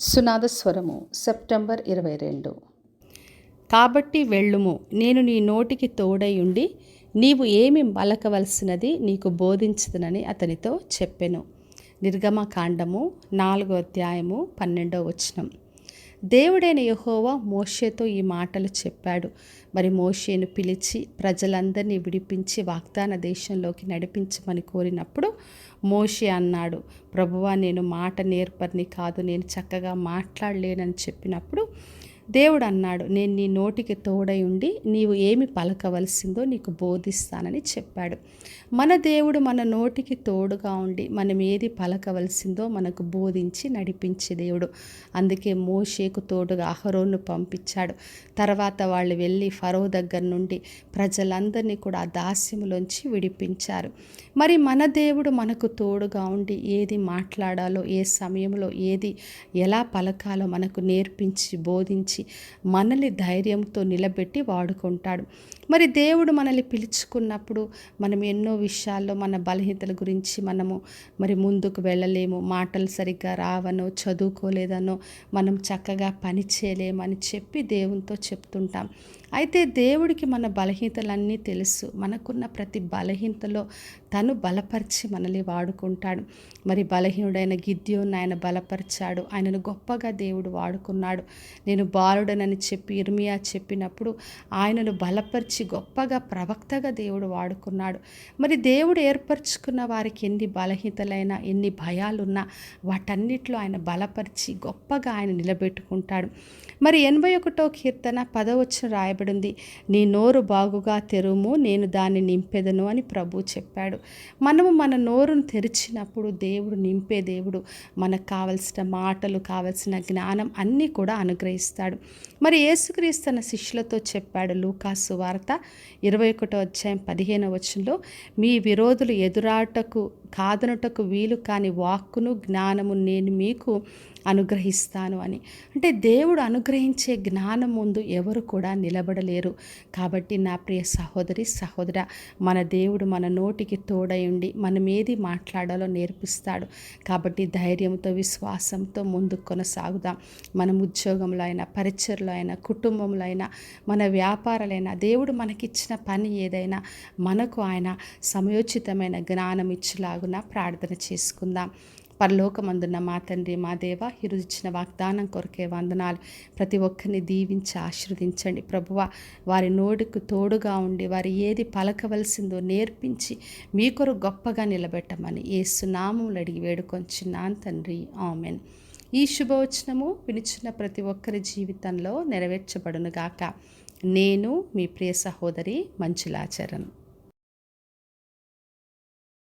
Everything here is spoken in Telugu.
సునాదస్వరము సెప్టెంబర్ 22. కాబట్టి వెళ్ళుము, నేను నీ నోటికి తోడై ఉండి నీవు ఏమి పలకవలసినది నీకు బోధించుదునని అతనితో చెప్పెను. నిర్గమకాండము 4వ అధ్యాయము 12వ వచనం. దేవుడైన యెహోవా మోషేతో ఈ మాటలు చెప్పాడు. మరి మోషేను పిలిచి ప్రజలందరినీ విడిపించి వాగ్దాన దేశంలోకి నడిపించమని కోరినప్పుడు మోషే అన్నాడు, ప్రభువా, నేను మాట నేర్పరిని కాదు, నేను చక్కగా మాట్లాడలేనని చెప్పినప్పుడు దేవుడు అన్నాడు, నేను నీ నోటికి తోడై ఉండి నీవు ఏమి పలకవలసిందో నీకు బోధిస్తానని చెప్పాడు. మన దేవుడు మన నోటికి తోడుగా ఉండి మనం ఏది పలకవలసిందో మనకు బోధించి నడిపించే దేవుడు. అందుకే మోషేకు తోడుగా అహరోను పంపించాడు. తర్వాత వాళ్ళు వెళ్ళి ఫరో దగ్గర నుండి ప్రజలందరినీ కూడా ఆ దాస్యములోంచి విడిపించారు. మరి మన దేవుడు మనకు తోడుగా ఉండి ఏది మాట్లాడాలో, ఏ సమయంలో ఏది ఎలా పలకాలో మనకు నేర్పించి బోధించి మనల్ని ధైర్యంతో నిలబెట్టి వాడుకుంటాడు. మరి దేవుడు మనల్ని పిలుచుకున్నప్పుడు మనం ఎన్నో విషయాల్లో మన బలహీనతల గురించి మనము మరి ముందుకు వెళ్ళలేము, మాటలు సరిగ్గా రావనో, చదువుకోలేదనో, మనం చక్కగా పని చేయలేమని చెప్పి దేవునితో చెప్తుంటాం. అయితే దేవుడికి మన బలహీనతలన్నీ తెలుసు. మనకున్న ప్రతి బలహీనతలో తను బలపరిచి మనల్ని వాడుకుంటాడు. మరి బలహీనుడైన గిద్యోను ఆయన బలపరిచాడు. ఆయనను గొప్పగా దేవుడు వాడుకున్నాడు. నేను బాలుడనని చెప్పి ఇర్మియా చెప్పినప్పుడు ఆయనను బలపరిచి గొప్పగా ప్రవక్తగా దేవుడు వాడుకున్నాడు. మరి దేవుడు ఏర్పరచుకున్న వారికి ఎన్ని బలహీనతలైనా, ఎన్ని భయాలున్నా వాటన్నిటిలో ఆయన బలపరిచి గొప్పగా ఆయన నిలబెట్టుకుంటాడు. మరి 81వ కీర్తన 10వ వచనం రాయబడింది, నీ నోరు బాగుగా తెరుము, నేను దాన్ని నింపెదను అని ప్రభు చెప్పాడు. మనము మన నోరును తెరిచినప్పుడు దేవుడు నింపే దేవుడు. మనకు కావలసిన మాటలు, కావలసిన జ్ఞానం అన్నీ కూడా అనుగ్రహిస్తాడు. మరి యేసుక్రీస్తు తన శిష్యులతో చెప్పాడు. లూకాసు సువార్త 21వ అధ్యాయం 15వ వచనంలో, మీ విరోధులు ఎదురాటకు కాదనుటకు వీలు కాని వాక్కును జ్ఞానము నేను మీకు అనుగ్రహిస్తాను అని. అంటే దేవుడు అనుగ్రహించే జ్ఞానం ముందు ఎవరు కూడా నిలబడలేరు. కాబట్టి నా ప్రియ సహోదరి సహోదరా, మన దేవుడు మన నోటికి తోడై ఉండి మనం ఏది మాట్లాడాలో నేర్పిస్తాడు. కాబట్టి ధైర్యంతో, విశ్వాసంతో ముందుకు కొనసాగుదాం. మనం ఉద్యోగంలో అయినా, పరిచర్లో అయినా, కుటుంబంలో అయినా, మన వ్యాపారాలైనా, దేవుడు మనకిచ్చిన పని ఏదైనా మనకు ఆయన సమయోచితమైన జ్ఞానం ఇచ్చేలాగున ప్రార్థన చేసుకుందాం. పరలోకమందున్న మా తండ్రి, మా దేవ, ఈరోజు ఇచ్చిన వాగ్దానం కొరకే వందనాలు. ప్రతి ఒక్కరిని దీవించి ఆశీర్వదించండి ప్రభువా. వారి నోటికి తోడుగా ఉండి వారి ఏది పలకవలసిందో నేర్పించి మీ కొరకు గొప్పగా నిలబెట్టమని యేసు నామములో అడిగి వేడుకొంచున్నాను తండ్రి, ఆమెన్. ఈ శుభవచనము వినిచిన ప్రతి ఒక్కరి జీవితంలో నెరవేర్చబడునుగాక. నేను మీ ప్రియ సహోదరి మంజులాచరణ్.